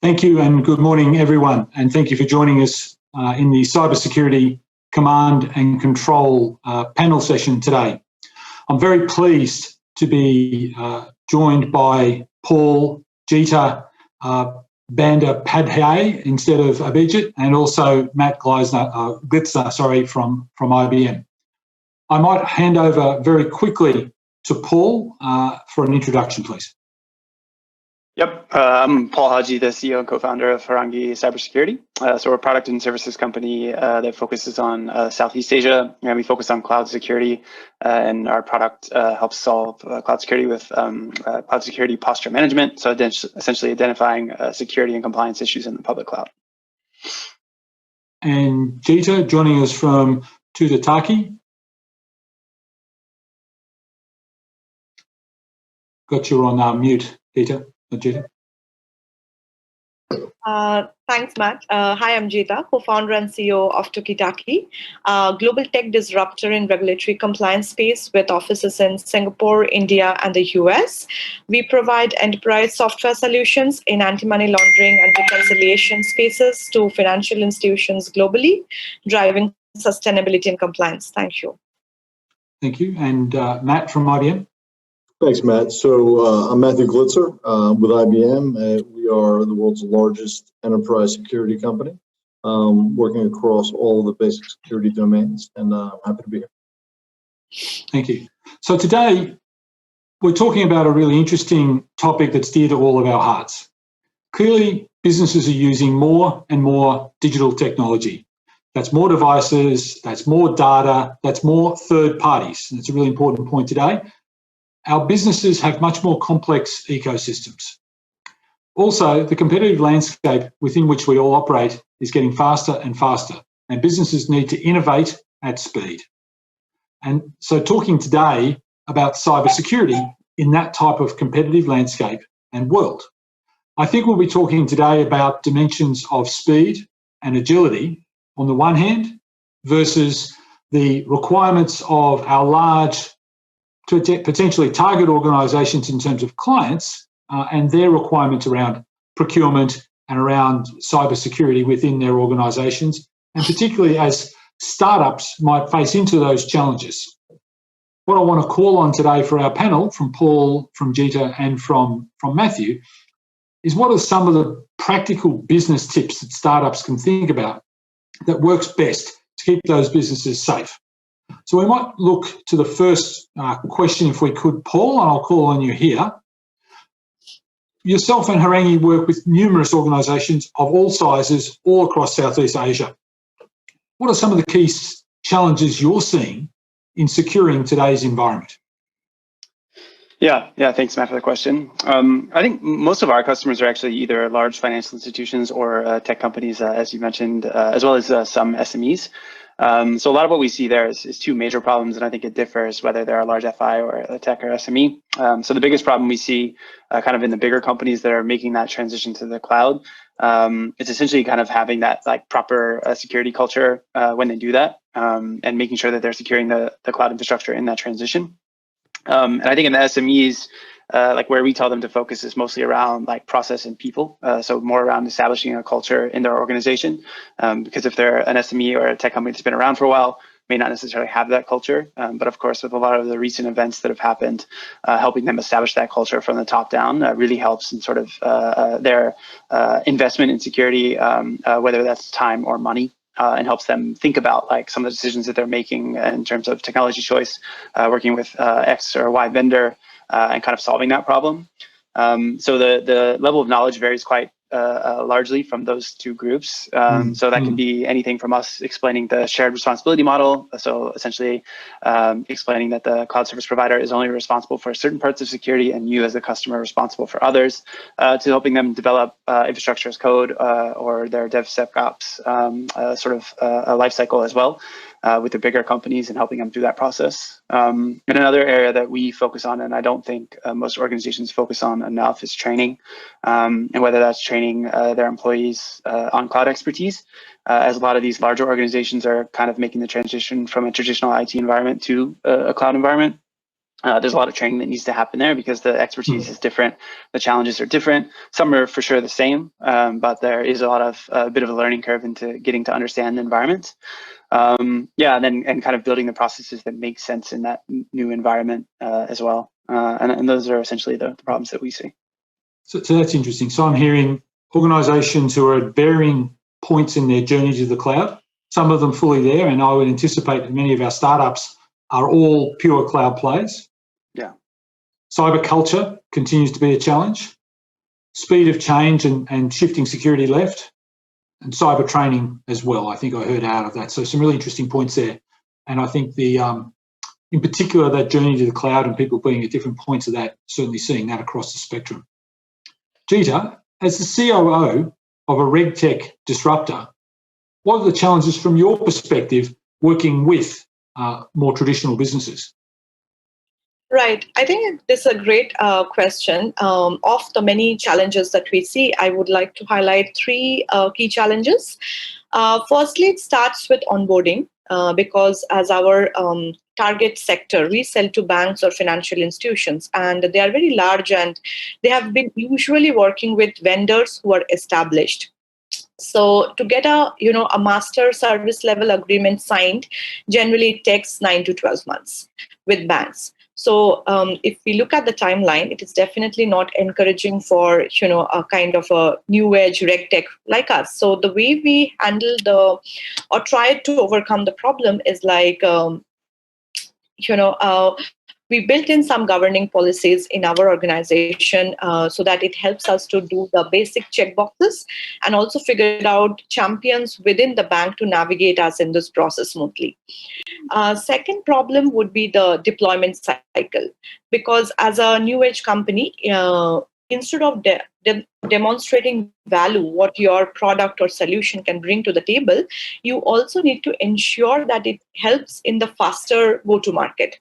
Thank you and good morning, everyone. And thank you for joining us in the Cybersecurity Command and Control panel session today. I'm very pleased to be joined by Paul, Jeeta, Bandopadhyay instead of Abhijit, and also Matt Glitzer, from IBM. I might hand over very quickly to Paul for an introduction, please. Yep, I'm Paul Hadjy, the CEO and co-founder of Horangi Cybersecurity. So we're a product and services company that focuses on Southeast Asia, and we focus on cloud security. And our product helps solve cloud security with cloud security posture management, so essentially identifying security and compliance issues in the public cloud. And Jeeta joining us from Tookitaki. Got you on mute, Jeeta. Jeeta. Thanks, Matt. Hi, I'm Jeeta, co-founder and CEO of Tookitaki, a global tech disruptor in regulatory compliance space with offices in Singapore, India, and the US. We provide enterprise software solutions in anti-money laundering and reconciliation spaces to financial institutions globally, driving sustainability and compliance. Thank you. Thank you. And Matt from IBM. Thanks, Matt. So I'm Matthew Glitzer with IBM. We are the world's largest enterprise security company, working across all the basic security domains, and I'm happy to be here. Thank you. So today, we're talking about a really interesting topic that's dear to all of our hearts. Clearly, businesses are using more and more digital technology. That's more devices, that's more data, that's more third parties. And it's a really important point today. Our businesses have much more complex ecosystems. Also, the competitive landscape within which we all operate is getting faster and faster, and businesses need to innovate at speed. And so talking today about cybersecurity in that type of competitive landscape and world, I think we'll be talking today about dimensions of speed and agility on the one hand versus the requirements of our large to potentially target organisations in terms of clients and their requirements around procurement and around cybersecurity within their organisations, and particularly as startups might face into those challenges. What I want to call on today for our panel, from Paul, from Jeeta and from Matthew, is what are some of the practical business tips that startups can think about that works best to keep those businesses safe. So we might look to the first question, if we could, Paul, and I'll call on you here. Yourself and Horangi work with numerous organisations of all sizes all across Southeast Asia. What are some of the key challenges you're seeing in securing today's environment? Yeah, thanks, Matt, for the question. I think most of our customers are actually either large financial institutions or tech companies, as you mentioned, as well as some SMEs. So a lot of what we see there is two major problems, and I think it differs whether they're a large FI or a tech or SME. So the biggest problem we see kind of in the bigger companies that are making that transition to the cloud, it's essentially kind of having that like proper security culture when they do that, and making sure that they're securing the cloud infrastructure in that transition. And I think in the SMEs, like where we tell them to focus is mostly around like process and people. So more around establishing a culture in their organization. Because if they're an SME or a tech company that's been around for a while, may not necessarily have that culture. But of course, with a lot of the recent events that have happened, helping them establish that culture from the top down really helps in sort of their investment in security, whether that's time or money. And helps them think about like some of the decisions that they're making in terms of technology choice, working with X or Y vendor, and kind of solving that problem. So the level of knowledge varies quite largely from those two groups. So that can be anything from us explaining the shared responsibility model, so essentially explaining that the cloud service provider is only responsible for certain parts of security and you as the customer are responsible for others, to helping them develop infrastructure as code or their DevSecOps sort of a life cycle as well. With the bigger companies and helping them through that process. And another area that we focus on, and I don't think most organizations focus on enough, is training, and whether that's training their employees on cloud expertise, as a lot of these larger organizations are kind of making the transition from a traditional IT environment to a cloud environment. There's a lot of training that needs to happen there because the expertise is different, the challenges are different. Some are for sure the same, but there is a bit of a learning curve into getting to understand the environment. Yeah, and kind of building the processes that make sense in that new environment as well. And those are essentially the problems that we see. So that's interesting. So I'm hearing organisations who are at varying points in their journey to the cloud, some of them fully there, and I would anticipate that many of our startups are all pure cloud players. Yeah. Cyber culture continues to be a challenge. Speed of change and shifting security left, and cyber training as well. I think I heard out of that. So some really interesting points there. And I think in particular, that journey to the cloud and people being at different points of that, certainly seeing that across the spectrum. Jeeta, as the COO of a RegTech disruptor, what are the challenges from your perspective working with more traditional businesses? Right. I think this is a great question. Of the many challenges that we see, I would like to highlight three key challenges. Firstly, it starts with onboarding because as our target sector, we sell to banks or financial institutions, and they are very large, and they have been usually working with vendors who are established. So to get a master service level agreement signed, generally it takes 9 to 12 months with banks. So if we look at the timeline, it is definitely not encouraging for a kind of a new age RegTech like us. So the way we handle or try to overcome the problem is like we built in some governing policies in our organization so that it helps us to do the basic checkboxes and also figured out champions within the bank to navigate us in this process smoothly. Second problem would be the deployment cycle, because as a new age company, instead of demonstrating value, what your product or solution can bring to the table, you also need to ensure that it helps in the faster go-to-market.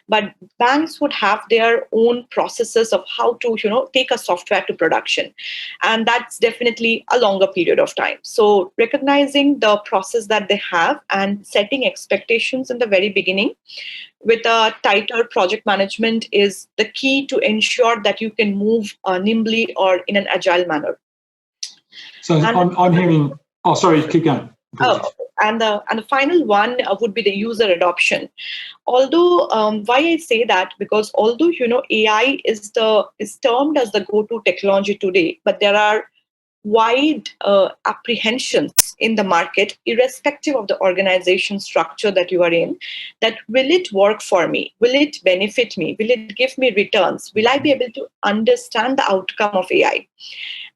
But banks would have their own processes of how to, take a software to production. And that's definitely a longer period of time. So recognizing the process that they have and setting expectations in the very beginning with a tighter project management is the key to ensure that you can move nimbly or in an agile manner. So I'm hearing, oh, sorry, keep going. And the final one would be the user adoption. Although, why I say that, because although, AI is termed as the go-to technology today, but there are wide apprehensions in the market, irrespective of the organization structure that you are in, that will it work for me? Will it benefit me? Will it give me returns? Will I be able to understand the outcome of AI?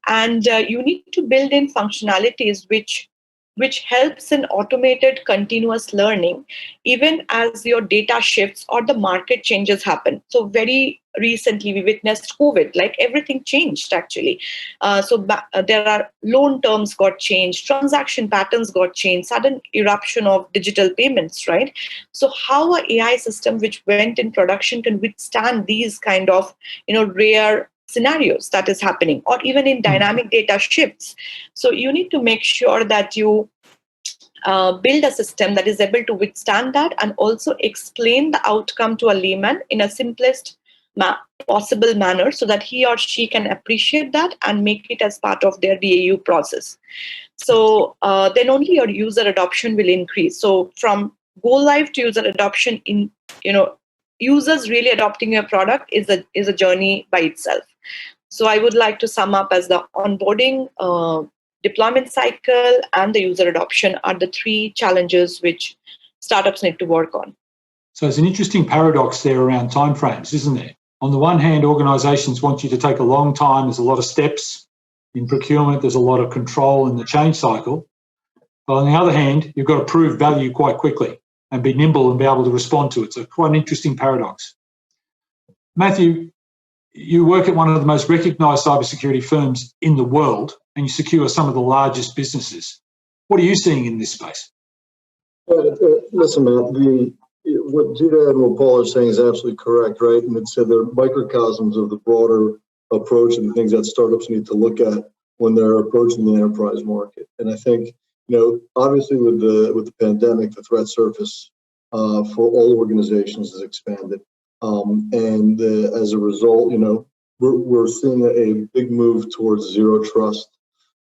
And you need to build in functionalities which helps in automated continuous learning, even as your data shifts or the market changes happen. So very recently we witnessed COVID, like everything changed actually. There are loan terms got changed, transaction patterns got changed, sudden eruption of digital payments, right? So how an AI system which went in production can withstand these kind of, rare scenarios that is happening, or even in dynamic data shifts. So you need to make sure that you build a system that is able to withstand that and also explain the outcome to a layman in a simplest possible manner so that he or she can appreciate that and make it as part of their BAU process. So then only your user adoption will increase. So from go live to user adoption, users really adopting your product is a journey by itself. So I would like to sum up as the onboarding, deployment cycle, and the user adoption are the three challenges which startups need to work on. So there's an interesting paradox there around timeframes, isn't there? On the one hand, organisations want you to take a long time. There's a lot of steps in procurement. There's a lot of control in the change cycle. But on the other hand, you've got to prove value quite quickly and be nimble and be able to respond to it. So quite an interesting paradox. Matthew, you work at one of the most recognised cybersecurity firms in the world, and you secure some of the largest businesses. What are you seeing in this space? Listen, Matt, what Jeeta and what Paul are saying is absolutely correct, right? And it's they're microcosms of the broader approach and the things that startups need to look at when they're approaching the enterprise market. And I think, obviously with the pandemic, the threat surface for all organizations has expanded. As a result, we're seeing a big move towards zero trust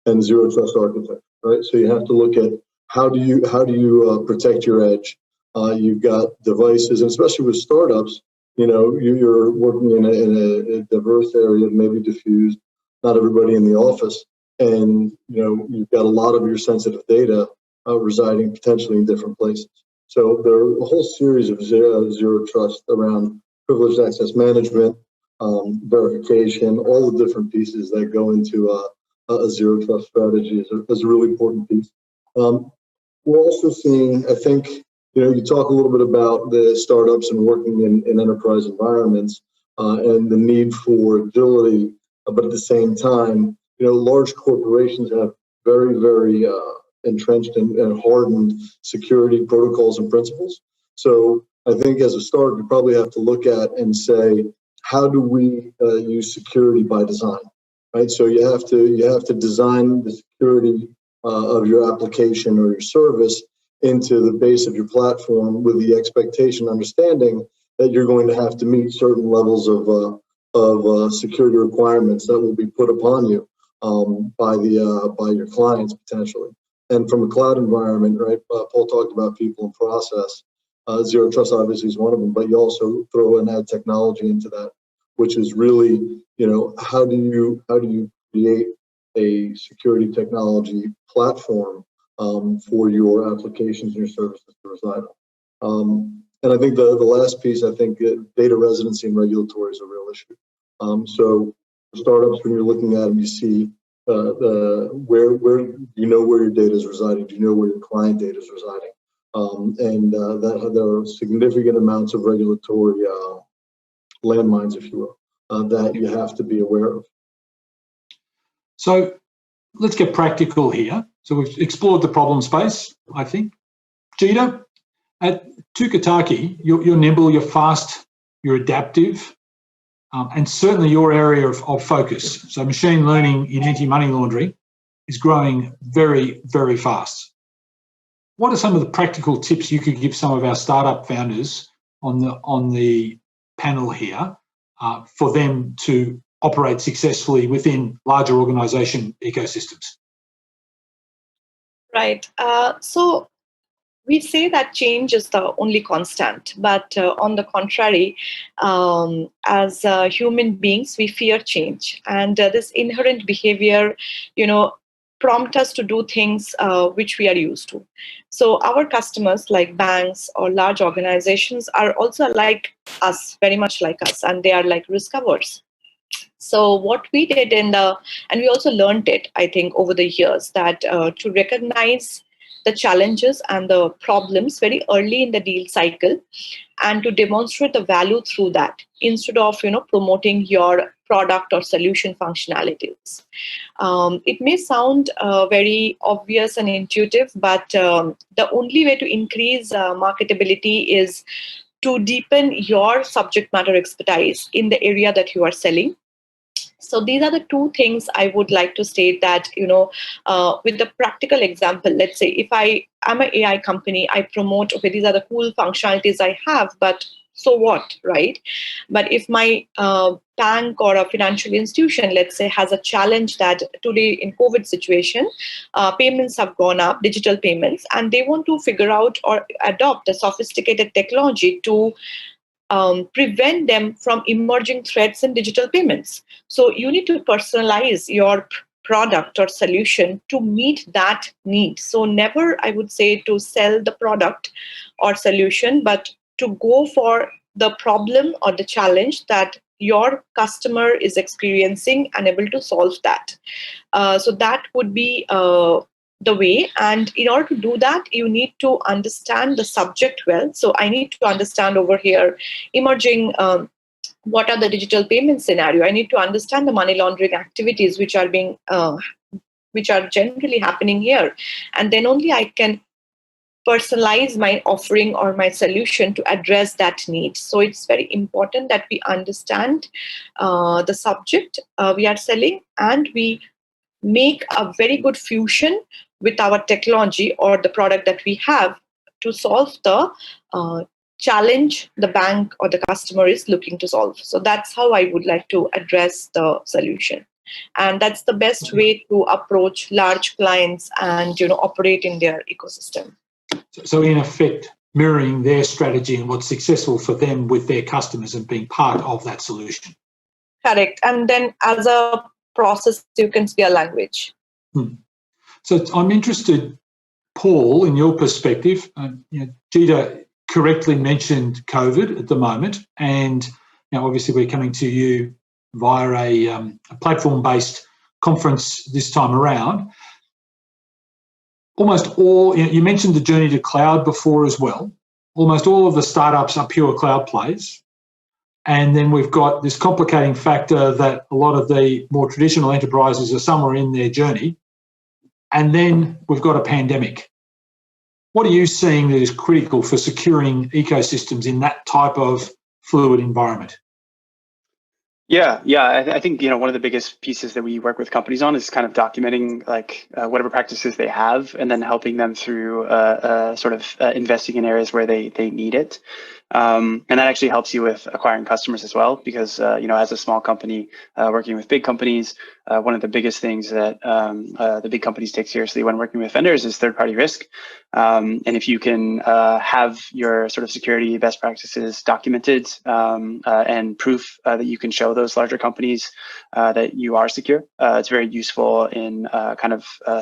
and zero trust architecture, right? So you have to look at how do you protect your edge. You've got devices, and especially with startups, you're working in a diverse area, maybe diffused, not everybody in the office, and you've got a lot of your sensitive data residing potentially in different places. So there are a whole series of zero trust around privileged access management, verification, all the different pieces that go into a zero trust strategy is a really important piece. We're also seeing, I think, you talk a little bit about the startups and working in enterprise environments and the need for agility, but at the same time, large corporations have very, very entrenched and hardened security protocols and principles. So I think as a start, we probably have to look at and say, how do we use security by design, right? So you have to design the security of your application or your service into the base of your platform with the expectation, understanding that you're going to have to meet certain levels of security requirements that will be put upon you by your clients potentially. And from a cloud environment, right? Paul talked about people and process. Zero trust obviously is one of them, but you also throw and add technology into that, which is really, how do you create a security technology platform for your applications and your services to reside on. And I think the last piece, I think data residency and regulatory is a real issue. So for startups, when you're looking at them, you see where where your data is residing, do you know where your client data is residing? That there are significant amounts of regulatory landmines, if you will, that you have to be aware of. So let's get practical here. So we've explored the problem space, I think. Jeeta, at Tookitaki, you're nimble, you're fast, you're adaptive, and certainly your area of focus. So machine learning in anti-money laundering is growing very, very fast. What are some of the practical tips you could give some of our startup founders on the panel here for them to operate successfully within larger organization ecosystems? Right. So we say that change is the only constant, but on the contrary, as human beings, we fear change, and this inherent behavior, prompt us to do things which we are used to. So our customers, like banks or large organizations, are also like us, very much like us, and they are like risk averse. So what we did and we also learned it, I think, over the years, that to recognize the challenges and the problems very early in the deal cycle and to demonstrate the value through that instead of promoting your product or solution functionalities. It may sound very obvious and intuitive, but the only way to increase marketability is to deepen your subject matter expertise in the area that you are selling. So these are the two things I would like to state that, with the practical example, let's say if I'm an AI company, I promote, okay, these are the cool functionalities I have, but so what, right? But if my bank or a financial institution, let's say, has a challenge that today in COVID situation, payments have gone up, digital payments, and they want to figure out or adopt a sophisticated technology to prevent them from emerging threats in digital payments. So you need to personalize your product or solution to meet that need. So never, I would say, to sell the product or solution, but to go for the problem or the challenge that your customer is experiencing and able to solve that. So that would be the way. And in order to do that, you need to understand the subject well. So I need to understand over here emerging what are the digital payment scenario. I need to understand the money laundering activities which are being which are generally happening here, and then only I can personalize my offering or my solution to address that need. So it's very important that we understand the subject we are selling, and we make a very good fusion with our technology or the product that we have to solve the challenge the bank or the customer is looking to solve. So that's how I would like to address the solution. And that's the best way to approach large clients and operate in their ecosystem. So in effect, mirroring their strategy and what's successful for them with their customers and being part of that solution. Correct. And then as a process, you can see a language. So I'm interested, Paul, in your perspective. Jeeta correctly mentioned COVID at the moment, and obviously we're coming to you via a platform-based conference this time around. Almost all, you mentioned the journey to cloud before as well. Almost all of the startups are pure cloud plays. And then we've got this complicating factor that a lot of the more traditional enterprises are somewhere in their journey. And then we've got a pandemic. What are you seeing that is critical for securing ecosystems in that type of fluid environment? Yeah. I think one of the biggest pieces that we work with companies on is kind of documenting whatever practices they have, and then helping them through investing in areas where they need it. And that actually helps you with acquiring customers as well, because as a small company working with big companies, one of the biggest things that the big companies take seriously when working with vendors is third-party risk. And if you can have your sort of security best practices documented and proof that you can show those larger companies that you are secure, it's very useful in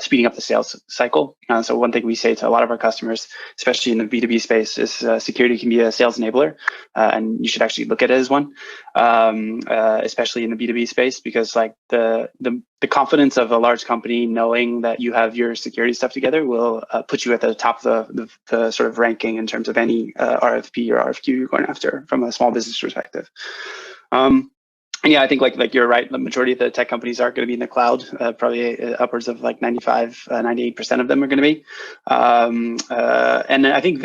speeding up the sales cycle. So one thing we say to a lot of our customers, especially in the B2B space, is security can be a sales enabler, and you should actually look at it as one, especially in the B2B space, because the confidence of a large company knowing that you have your security stuff together will put you at the top of the sort of ranking in terms of any RFP or RFQ you're going after from a small business perspective. Yeah, I think like you're right. The majority of the tech companies are going to be in the cloud. Probably upwards of 98% of them are going to be. And I think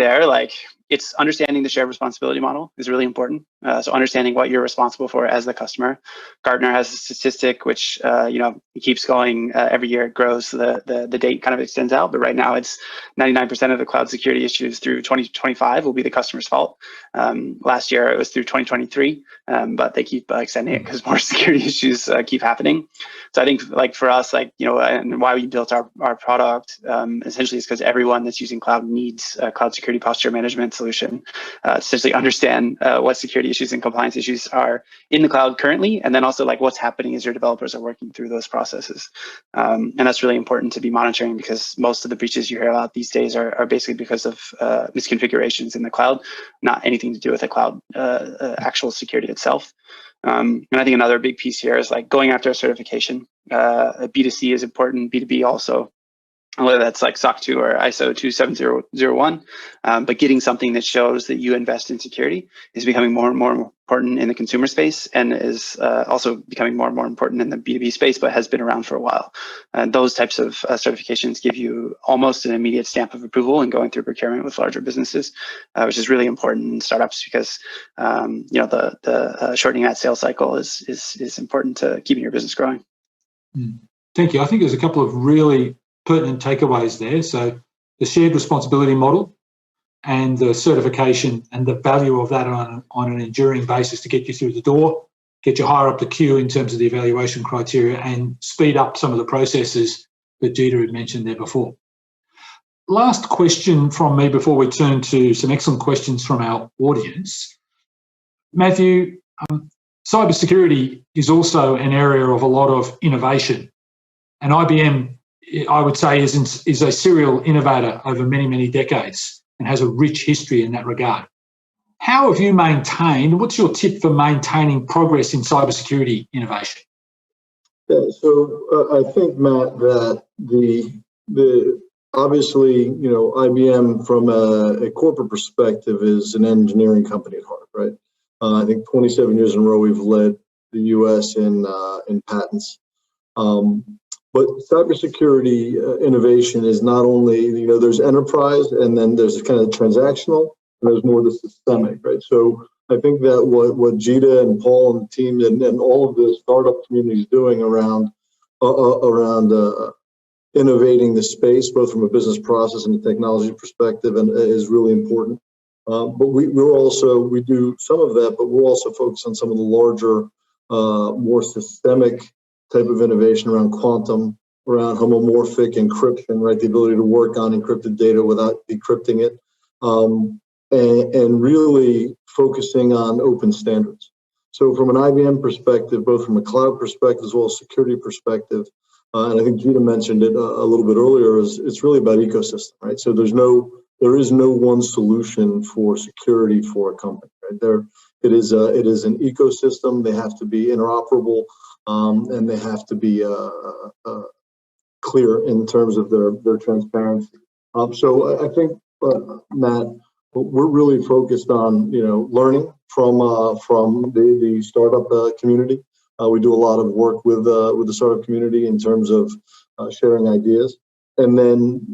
it's understanding the shared responsibility model is really important. So understanding what you're responsible for as the customer. Gartner has a statistic which it keeps going every year. It grows. The date kind of extends out, but right now it's 99% of the cloud security issues through 2025 will be the customer's fault. Last year it was through 2023, but they keep extending it because more security issues keep happening. So I think for us, and why we built our product essentially is because everyone that's using cloud needs a cloud security posture management solution to essentially understand what security issues and compliance issues are in the cloud currently, and then also what's happening as your developers are working through those processes. And that's really important to be monitoring, because most of the breaches you hear about these days are basically because of misconfigurations in the cloud, not anything to do with the cloud actual security itself. And I think another big piece here is going after a certification. B2C is important, B2B also, whether that's SOC 2 or ISO 27001, but getting something that shows that you invest in security is becoming more and more important in the consumer space, and is also becoming more and more important in the B2B space, but has been around for a while. And those types of certifications give you almost an immediate stamp of approval in going through procurement with larger businesses, which is really important in startups, because the shortening that sales cycle is important to keeping your business growing. Thank you. I think there's a couple of really pertinent takeaways there. So the shared responsibility model and the certification and the value of that on an enduring basis to get you through the door, get you higher up the queue in terms of the evaluation criteria, and speed up some of the processes that Jeeta had mentioned there before. Last question from me before we turn to some excellent questions from our audience. Matthew, cybersecurity is also an area of a lot of innovation, and IBM, I would say, is a serial innovator over many, many decades and has a rich history in that regard. How have you maintained, what's your tip for maintaining progress in cybersecurity innovation? Yeah, so I think, Matt, that the obviously, IBM from a corporate perspective is an engineering company at heart, right? I think 27 years in a row we've led the U.S. in patents. But cybersecurity innovation is not only, there's enterprise, and then there's kind of transactional, and there's more the systemic, right? So I think that what Jeeta and Paul and the team and all of the startup community is doing around innovating the space, both from a business process and a technology perspective, and is really important. But we do some of that, but we're also focused on some of the larger, more systemic type of innovation around quantum, around homomorphic encryption, right? The ability to work on encrypted data without decrypting it, and really focusing on open standards. So from an IBM perspective, both from a cloud perspective as well as security perspective, and I think Jeeta mentioned it a little bit earlier, it's really about ecosystem, right? So there is no one solution for security for a company, right? It is an ecosystem. They have to be interoperable, and they have to be clear in terms of their transparency. So I think, Matt, we're really focused on learning from the startup community. We do a lot of work with the startup community in terms of sharing ideas, and then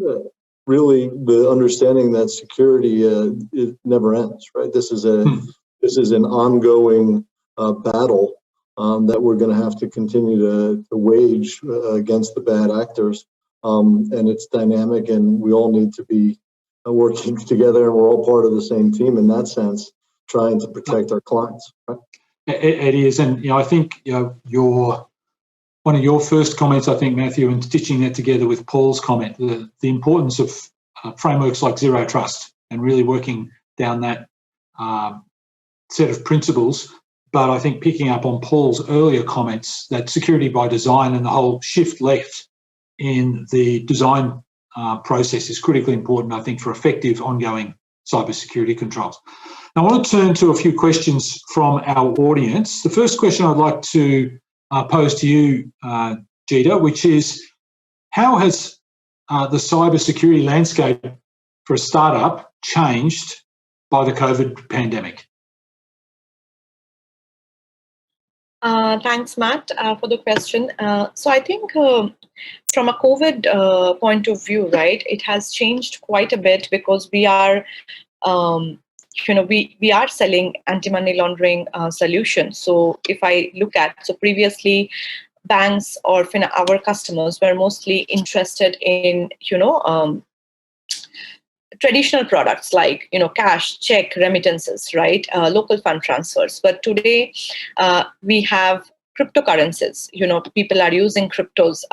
really the understanding that security it never ends. Right, this is an ongoing battle that we're going to have to continue to wage against the bad actors, and it's dynamic, and we all need to be working together, and we're all part of the same team in that sense, trying to protect our clients. Right? It is, and I think one of your first comments, I think, Matthew, and stitching that together with Paul's comment, the importance of frameworks like Zero Trust and really working down that set of principles. But I think picking up on Paul's earlier comments, that security by design and the whole shift left in the design process is critically important, I think, for effective ongoing cybersecurity controls. Now, I want to turn to a few questions from our audience. The first question I'd like to pose to you, Jeeta, which is, how has the cybersecurity landscape for a startup changed by the COVID pandemic? Thanks, Matt, for the question. So I think from a COVID point of view, right, it has changed quite a bit because we are, we are selling anti-money laundering solutions. So if I look at, so previously banks or our customers were mostly interested in, traditional products like cash, check, remittances, right, local fund transfers. But today we have cryptocurrencies. People are using cryptos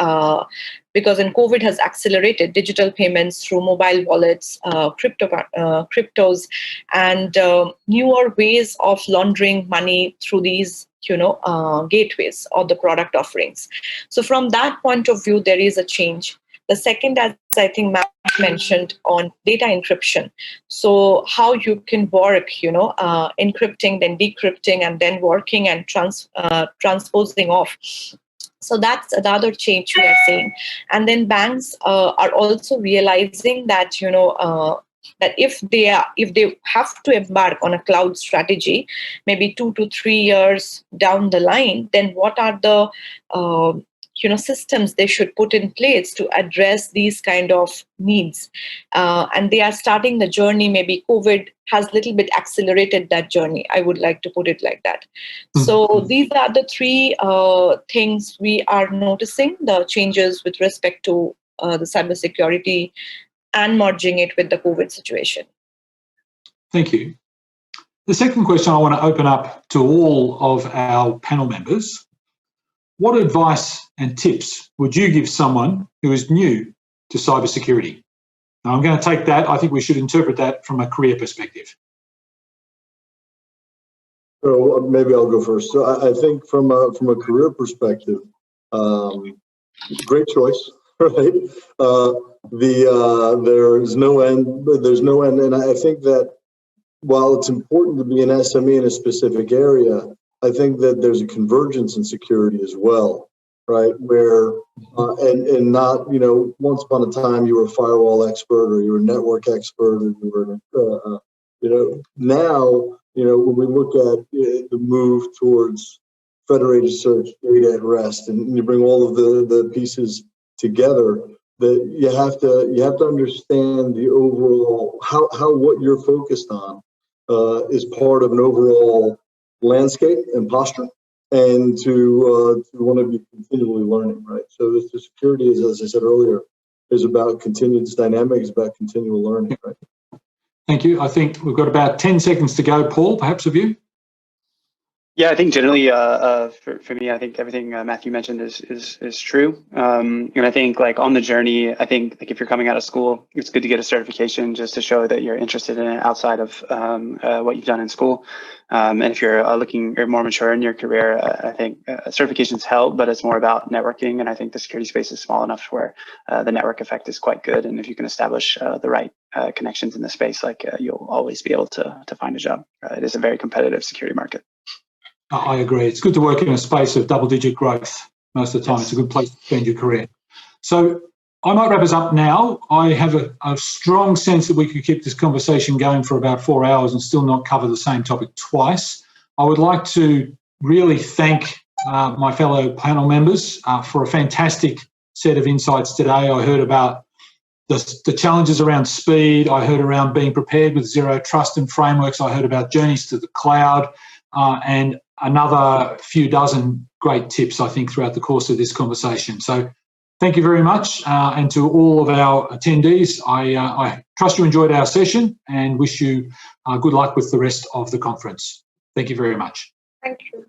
because in COVID has accelerated digital payments through mobile wallets, cryptos, and newer ways of laundering money through these gateways or the product offerings. So from that point of view, there is a change. The second, as I think Matt mentioned, on data encryption. So how you can work, encrypting, then decrypting, and then working and transposing off. So that's the other change we are seeing. And then banks are also realizing that, that if they have to embark on a cloud strategy, maybe 2 to 3 years down the line, then what are the systems they should put in place to address these kind of needs. And they are starting the journey. Maybe COVID has a little bit accelerated that journey. I would like to put it like that. Mm-hmm. So these are the three things we are noticing, the changes with respect to the cybersecurity and merging it with the COVID situation. Thank you. The second question I want to open up to all of our panel members. What advice and tips would you give someone who is new to cybersecurity? Now, I'm going to take that. I think we should interpret that from a career perspective. So maybe I'll go first. So I think from a career perspective, great choice, right? There's no end, and I think that while it's important to be an SME in a specific area, I think that there's a convergence in security as well, right? Where and not, once upon a time you were a firewall expert or you were a network expert or you were, now, when we look at the move towards federated search, data at rest, and you bring all of the pieces together, that you have to understand the overall how what you're focused on is part of an overall landscape and posture, and to want to be continually learning, right? So the security is, as I said earlier, is about continuous dynamics, about continual learning, right? Thank you. I think we've got about 10 seconds to go. Paul, perhaps of you? Yeah, I think generally for me, I think everything Matthew mentioned is true. And I think like on the journey, I think like if you're coming out of school, it's good to get a certification just to show that you're interested in it outside of what you've done in school. And if you're you're more mature in your career, I think certifications help, but it's more about networking. And I think the security space is small enough where the network effect is quite good. And if you can establish the right connections in the space, like you'll always be able to find a job. It is a very competitive security market. I agree. It's good to work in a space of double-digit growth most of the time. Yes. It's a good place to spend your career. So I might wrap us up now. I have a strong sense that we could keep this conversation going for about 4 hours and still not cover the same topic twice. I would like to really thank my fellow panel members for a fantastic set of insights today. I heard about the challenges around speed. I heard around being prepared with zero trust and frameworks. I heard about journeys to the cloud and another few dozen great tips, I think, throughout the course of this conversation. So thank you very much. And to all of our attendees, I trust you enjoyed our session and wish you good luck with the rest of the conference. Thank you very much. Thank you.